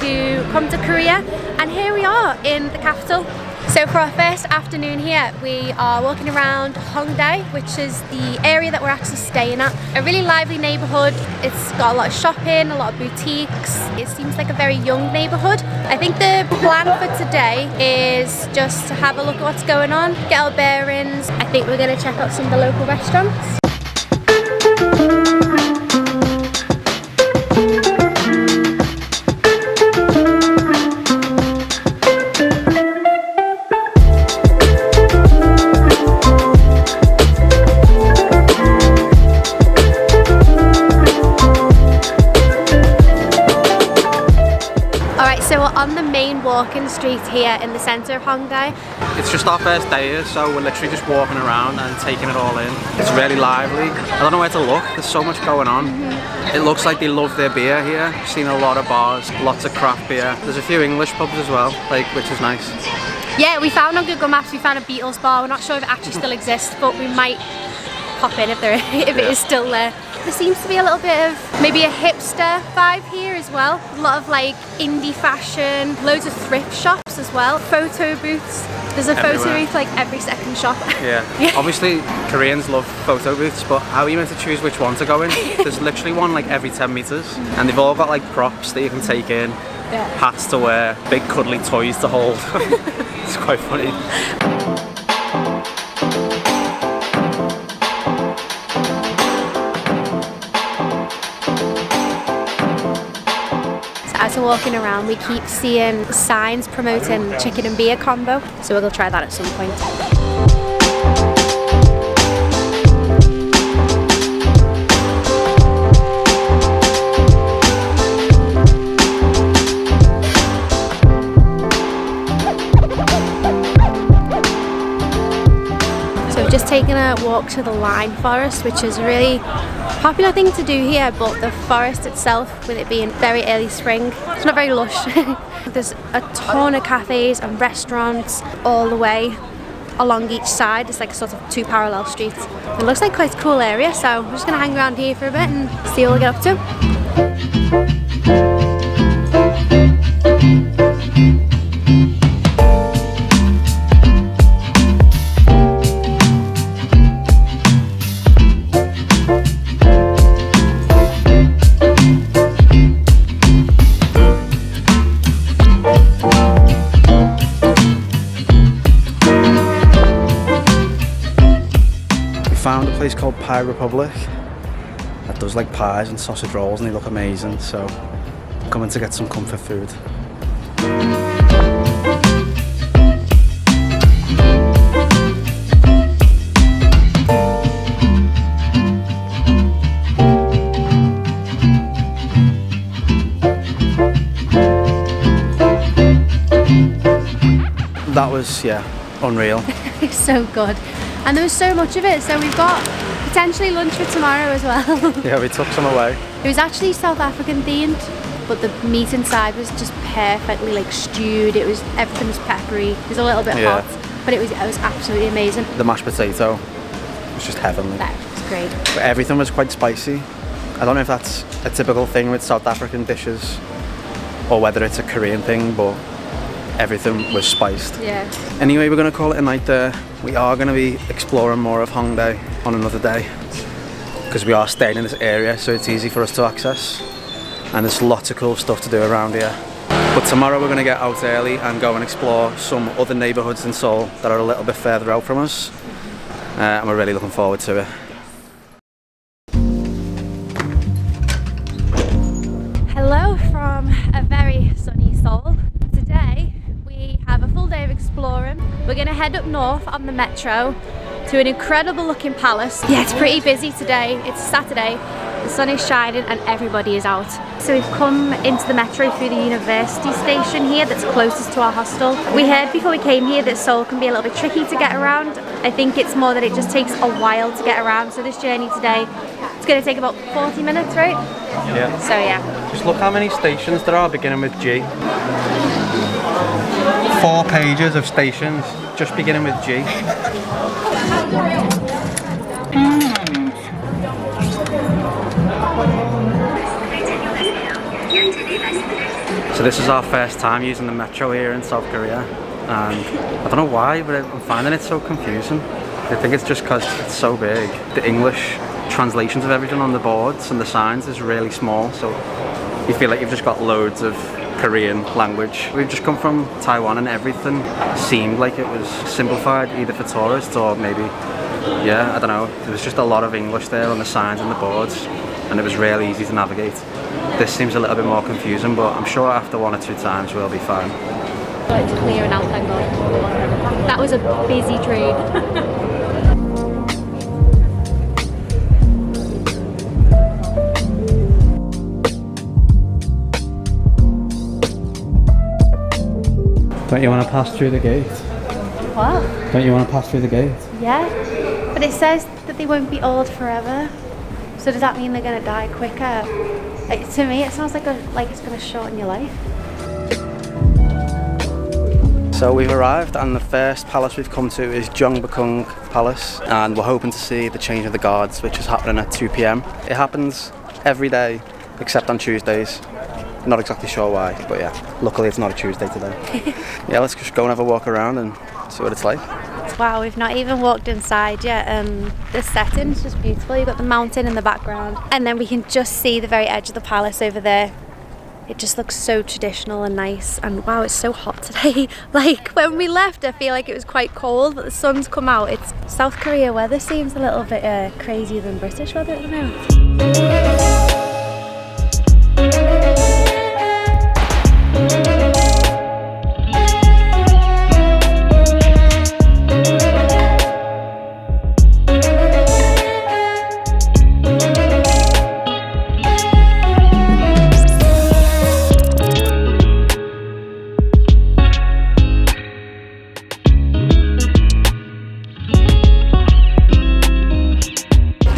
to come to Korea, and here we are in the capital. So for our first afternoon here, we are walking around Hongdae, which is the area that we're actually staying at. A really lively neighbourhood. It's got a lot of shopping, a lot of boutiques. It seems like a very young neighbourhood. I think the plan for today is just to have a look at what's going on, get our bearings. I think we're going to check out some of the local restaurants. So we're on the main walking street here in the centre of Hongdae. It's just our first day here, so we're literally just walking around and taking it all in. It's really lively. I don't know where to look, there's so much going on. It looks like they love their beer here. I've seen a lot of bars, lots of craft beer. There's a few English pubs as well, which is nice. Yeah, we found on Google Maps, we found a Beatles bar. We're not sure if it actually still exists, but we might pop in if it is still there. There seems to be a little bit of maybe a hipster vibe here as well. A lot of like indie fashion, loads of thrift shops as well. Photo booths. There's a photo booth like every second shop. Yeah. Obviously Koreans love photo booths, but how are you meant to choose which one to go in? There's literally one like every 10 meters, and they've all got like props that you can take in, hats to wear, big cuddly toys to hold. It's quite funny. As we're walking around, we keep seeing signs promoting chicken and beer combo, so we'll go try that at some point. So we've just taken a walk to the Line Forest, which is a really popular thing to do here, but the forest itself, with it being very early spring, it's not very lush. There's a ton of cafes and restaurants all the way along each side. It's like a sort of two parallel streets. It looks like quite a cool area, so we're just going to hang around here for a bit and see what we get up to. Found a place called Pie Republic that does like pies and sausage rolls, and they look amazing, so I'm coming to get some comfort food. That was, yeah, unreal. It's so good. And there was so much of it, so we've got potentially lunch for tomorrow as well. Yeah, we took some away. It was actually South African themed, but the meat inside was just perfectly like stewed. Everything was peppery. It was a little bit hot, but it was absolutely amazing. The mashed potato was just heavenly. That was great. But everything was quite spicy. I don't know if that's a typical thing with South African dishes or whether it's a Korean thing, but everything was spiced. Yeah. Anyway, we're going to call it a night there. We are going to be exploring more of Hongdae on another day because we are staying in this area, so it's easy for us to access, and there's lots of cool stuff to do around here. But tomorrow we're going to get out early and go and explore some other neighbourhoods in Seoul that are a little bit further out from us, and we're really looking forward to it. Hello from a very sunny Seoul. Today we have a full day of exploring. We're going to head up north on the metro to an incredible looking palace. Yeah, it's pretty busy today. It's Saturday, the sun is shining and everybody is out. So we've come into the metro through the university station here that's closest to our hostel. We heard before we came here that Seoul can be a little bit tricky to get around. I think it's more that it just takes a while to get around. So this journey today, it's going to take about 40 minutes, right? Yeah. So yeah. Just look how many stations there are beginning with G. 4 pages of stations just beginning with G. So this is our first time using the metro here in South Korea, and I don't know why, but I'm finding it so confusing. I think it's just because it's so big. The English translations of everything on the boards and the signs is really small, so you feel like you've just got loads of Korean language. We've just come from Taiwan and everything seemed like it was simplified either for tourists or maybe, yeah, I don't know. There was just a lot of English there on the signs and the boards, and it was really easy to navigate. This seems a little bit more confusing, but I'm sure after 1 or 2 times we'll be fine. It's clear and out, thank God. That was a busy train. Don't you want to pass through the gate? What? Don't you want to pass through the gate? Yeah, but it says that they won't be old forever. So does that mean they're going to die quicker? Like, to me, it sounds like it's going to shorten your life. So we've arrived, and the first palace we've come to is Gyeongbokgung Palace, and we're hoping to see the change of the guards, which is happening at 2 p.m. It happens every day except on Tuesdays. Not exactly sure why, but yeah, luckily it's not a Tuesday today. Yeah, let's just go and have a walk around and see what it's like. Wow, we've not even walked inside yet. The setting's just beautiful. You've got the mountain in the background, and then we can just see the very edge of the palace over there. It just looks so traditional and nice, and wow, it's so hot today. Like, when we left, I feel like it was quite cold, but the sun's come out. It's South Korea weather seems a little bit crazier than British weather at the moment.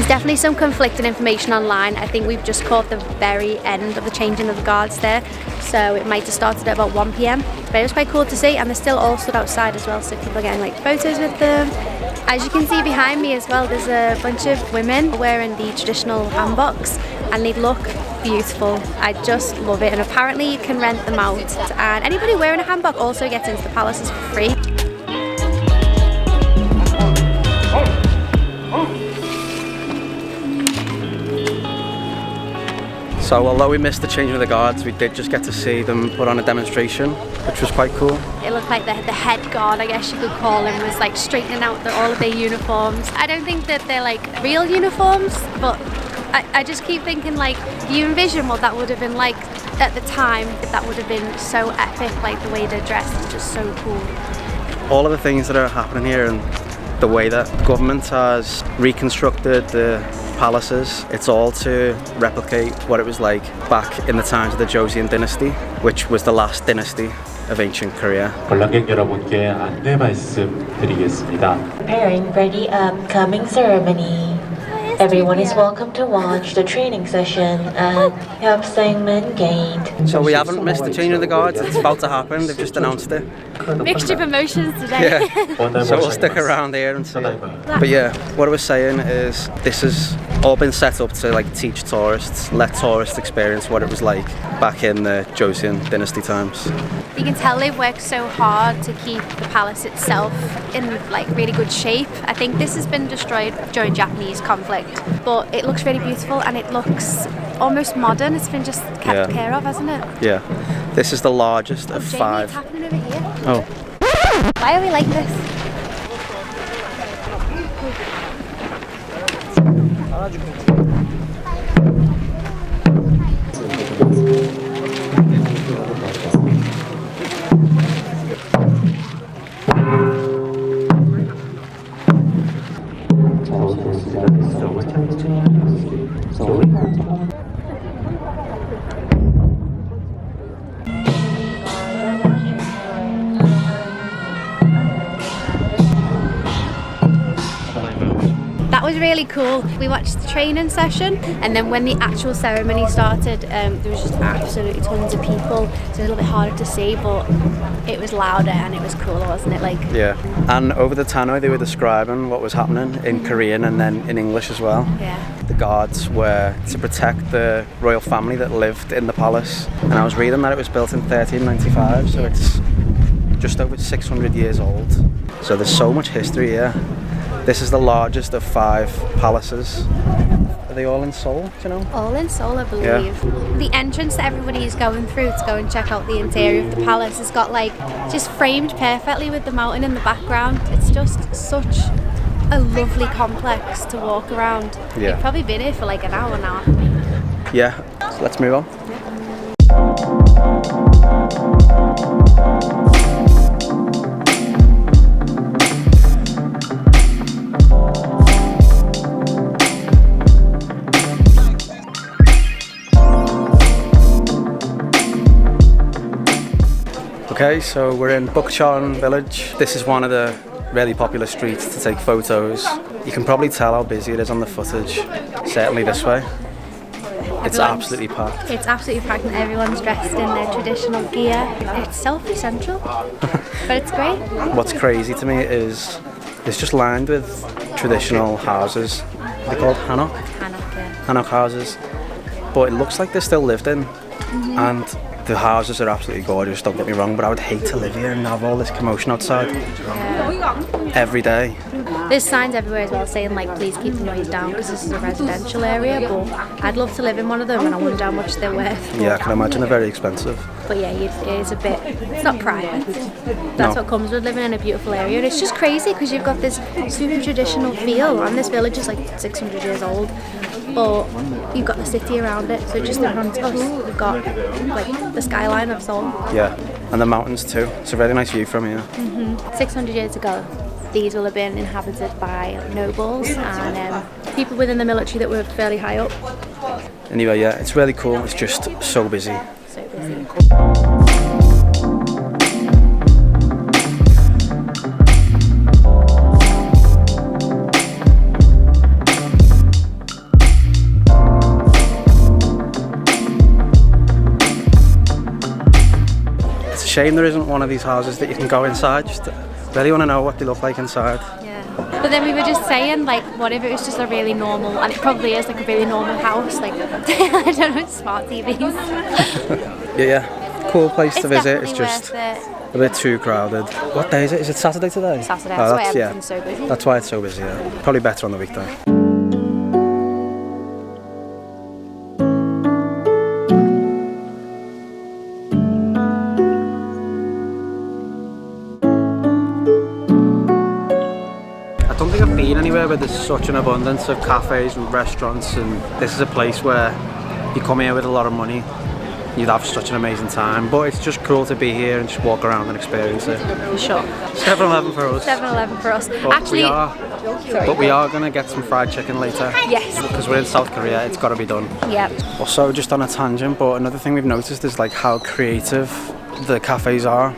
Definitely some conflicting information online. I think we've just caught the very end of the changing of the guards there, so it might have started at about 1 p.m. but it was quite cool to see, and they're still all stood outside as well, so people are getting like photos with them. As you can see behind me as well, there's a bunch of women wearing the traditional hanboks, and they look beautiful. I just love it, and apparently you can rent them out, and anybody wearing a hanbok also gets into the palaces for free. So although we missed the changing of the guards, we did just get to see them put on a demonstration, which was quite cool. It looked like the head guard, I guess you could call him, was like straightening out all of their uniforms. I don't think that they're like real uniforms, but I just keep thinking, like, do you envision what that would have been like at the time? That would have been so epic, like the way they're dressed is just so cool. All of the things that are happening here and the way that the government has reconstructed the palaces, it's all to replicate what it was like back in the times of the Joseon dynasty, which was the last dynasty of ancient Korea. 관람객 여러분께 안내 말씀드리겠습니다. Preparing for the upcoming ceremony. Everyone is welcome to watch the training session at Gyeongbokgung Gate. So we haven't missed the change of the guards, it's about to happen, they've just announced it. Mixture of emotions today. Yeah, so we'll stick around here and see it. But yeah, what I was saying is this has all been set up to like teach tourists, let tourists experience what it was like back in the Joseon dynasty times. You can tell they've worked so hard to keep the palace itself in like really good shape. I think this has been destroyed during Japanese conflict, but it looks really beautiful and it looks almost modern. It's been just kept care of, hasn't it? Yeah, this is the largest of Jamie, 5. it's happening over here. Oh. Why are we like this? That that was really cool. We watched the training session, and then when the actual ceremony started, there was just absolutely tons of people. So it was a little bit harder to see, but it was louder and it was cool, wasn't it? Like, yeah. And over the tannoy, they were describing what was happening in Korean and then in English as well. yeah. The guards were to protect the royal family that lived in the palace. And I was reading that it was built in 1395, so it's just over 600 years old. So there's so much history here. This is the largest of 5 palaces. Are they all in Seoul, do you know? All in Seoul, I believe. Yeah. The entrance that everybody is going through to go and check out the interior of the palace has got like just framed perfectly with the mountain in the background. It's just such a lovely complex to walk around. Yeah. We've probably been here for like an hour now. Yeah, so let's move on. Okay, so we're in Bukchon Village. This is one of the really popular streets to take photos. You can probably tell how busy it is on the footage, certainly this way. It's absolutely packed. It's absolutely packed and everyone's dressed in their traditional gear. It's self-essential, but it's great. What's crazy to me is it's just lined with traditional houses. They're called Hanok. Hanok, yeah. Hanok houses. But it looks like they're still lived in. And the houses are absolutely gorgeous, don't get me wrong, but I would hate to live here and have all this commotion outside every day. There's signs everywhere as well saying like please keep the noise down because this is a residential area, but I'd love to live in one of them and I wonder how much they're worth. Yeah, I can imagine they're very expensive. But yeah, it is a bit, it's not private. That's No. what comes with living in a beautiful area. And it's just crazy because you've got this super traditional feel, and this village is like 600 years old, but you've got the city around it, so just in front of us, we've got like the skyline of Seoul. Yeah, and the mountains too. It's a very nice view from here. 600 years ago, these will have been inhabited by nobles and people within the military that were fairly high up. Anyway, yeah, it's really cool. It's just so busy. So busy. It's a shame there isn't one of these houses that you can go inside. Just really want to know what they look like inside. Yeah. But then we were just saying, like, what if it was just a really normal, and it probably is like a really normal house, like, I don't know, smart TVs. Yeah, cool place to visit. Definitely It's just worth a bit too crowded. What day is it? Is it Saturday today? Saturday, Oh, that's why yeah. everything's so busy. That's why it's so busy, yeah. Probably better on the weekday. I don't think I've been anywhere where there's such an abundance of cafes and restaurants, and this is a place where you come here with a lot of money, you'd have such an amazing time, but it's just cool to be here and just walk around and experience it. For sure. 7-Eleven for us. 7-Eleven for us. But Actually, we are going to get some fried chicken later. yes. Because we're in South Korea, it's got to be done. Yeah. Also, just on a tangent, but another thing we've noticed is like how creative the cafes are,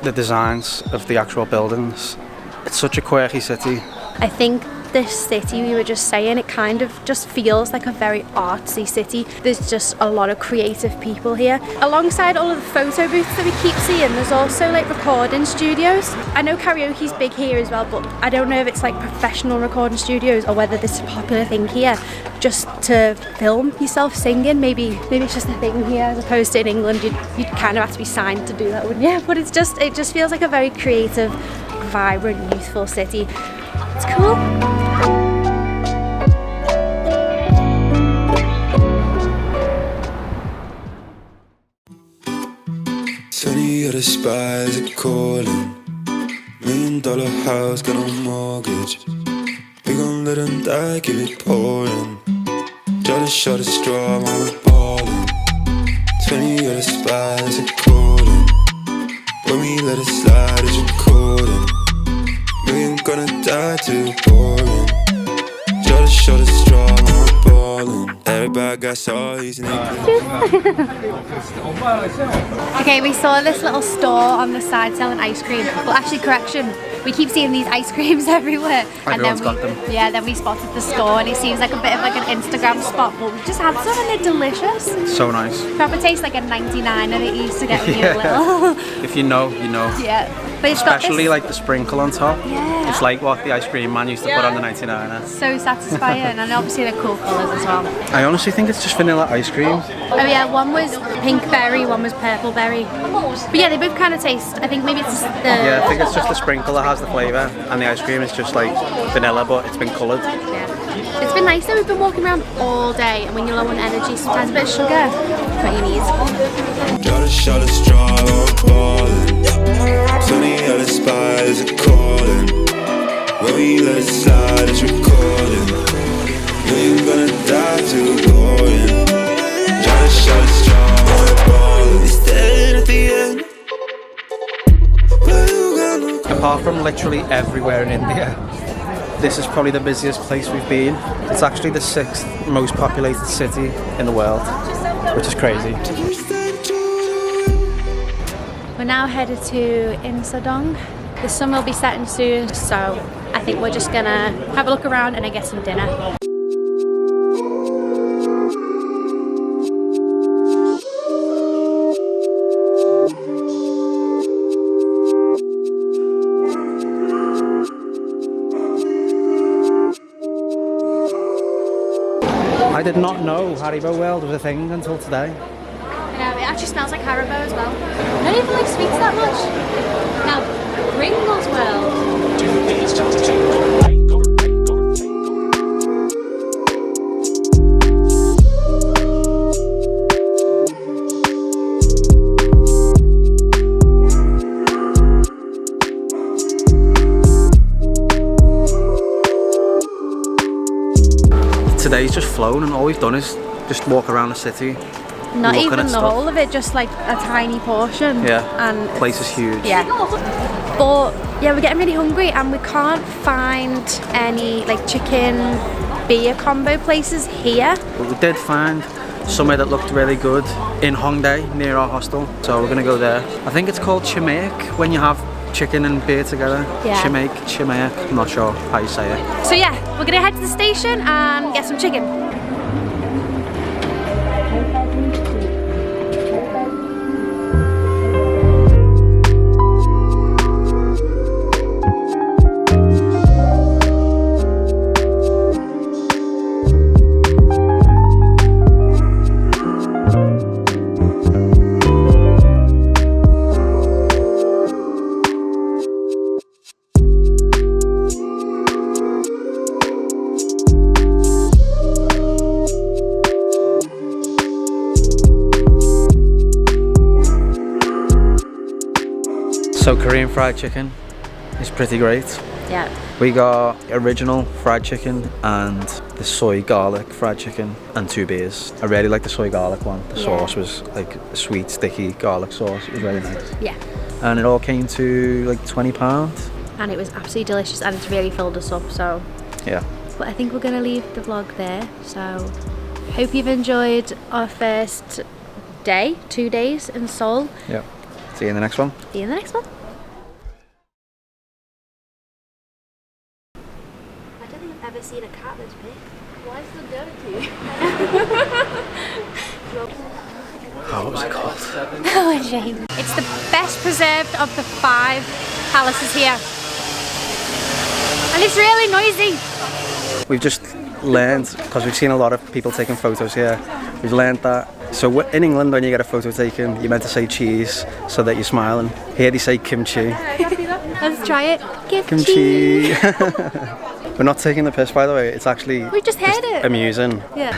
the designs of the actual buildings. It's such a quirky city. I think this city, we were just saying, it kind of just feels like a very artsy city. There's just a lot of creative people here. Alongside all of the photo booths that we keep seeing, there's also like recording studios. I know karaoke's big here as well, but I don't know if it's like professional recording studios or whether this is a popular thing here, just to film yourself singing. Maybe it's just a thing here as opposed to in England. You'd kind of have to be signed to do that, wouldn't you? But it just feels like a very creative, vibrant, youthful city. It's cool. Sunny other spies are calling. $1 million house, got no mortgage. We gon' let them die, keep it pouring. Try to shut a straw while we're ballin'. 20 other spies are calling. When we let it slide, it's recording. We ain't gonna die too boring. Try to shut a straw while we're ballin'. Everybody got stories and Okay, we saw this little store on the side selling ice cream. Well, actually, correction. We keep seeing these ice creams everywhere. Everyone's got them. Yeah, then we spotted the store and it seems like a bit of like an Instagram spot, but we just had some and they're delicious. So nice. Proper tastes like a 99 that it used to get when you were little. If you know, you know. Yeah. But it's got Especially this, like the sprinkle on top. Yeah. It's like what the ice cream man used to put on the 99er. so satisfying, and obviously they're cool colours as well. I honestly think it's just vanilla ice cream. Oh yeah, one was pink berry, one was purple berry. But yeah, they both kind of taste. I think maybe it's the Yeah, I think it's just the sprinkle that has the flavour, and the ice cream is just like vanilla, but it's been coloured. Yeah. It's been nice though. We've been walking around all day, and when you're low on energy, sometimes a bit of sugar is what you need. Gotta shut a straw or ballin'. Plenty of the spies are calling. When we let it slide, it's recording. Know you're gonna die too boring. Gotta shut a straw or ballin'. It's dead at the end. But you got no. Apart from literally everywhere in India, this is probably the busiest place we've been. It's actually the 6th most populated city in the world, which is crazy. We're now headed to Insadong. The sun will be setting soon, so I think we're just gonna have a look around and then get some dinner. I did not know Haribo World was a thing until today. It actually smells like Haribo as well. I don't even like sweets that much. Now, Pringles World. Today's just flown, and all we've done is just walk around the city. Not looking even at the stuff. whole of it, just like a tiny portion. Yeah, and the place is huge. Yeah. But yeah, we're getting really hungry and we can't find any like chicken beer combo places here. But we did find somewhere that looked really good in Hongdae near our hostel, so we're gonna go there. I think it's called Chimaek when you have chicken and beer together. Yeah. Chimaek, I'm not sure how you say it. So yeah, we're gonna head to the station and get some chicken. So Korean fried chicken is pretty great. Yeah. We got original fried chicken and the soy garlic fried chicken and 2 beers. I really like the soy garlic one. The sauce was like a sweet, sticky garlic sauce. It was really nice. Yeah. And it all came to like £20. And it was absolutely delicious and it's really filled us up, so. Yeah. But I think we're gonna leave the vlog there. So hope you've enjoyed our first day, 2 days in Seoul. Yeah. See you in the next one. See you in the next one. I don't think I've ever seen a cat this big. Why is it dirty? Oh, what was it called? Oh, shame. It's the best preserved of the 5 palaces here. And it's really noisy. We've just learned, because we've seen a lot of people taking photos here, we've learned that. So in England, when you get a photo taken, you're meant to say cheese so that you're smiling. Here they say kimchi. Let's try it. Kimchi. We're not taking the piss, by the way. It's actually We just heard it. amusing. Yeah.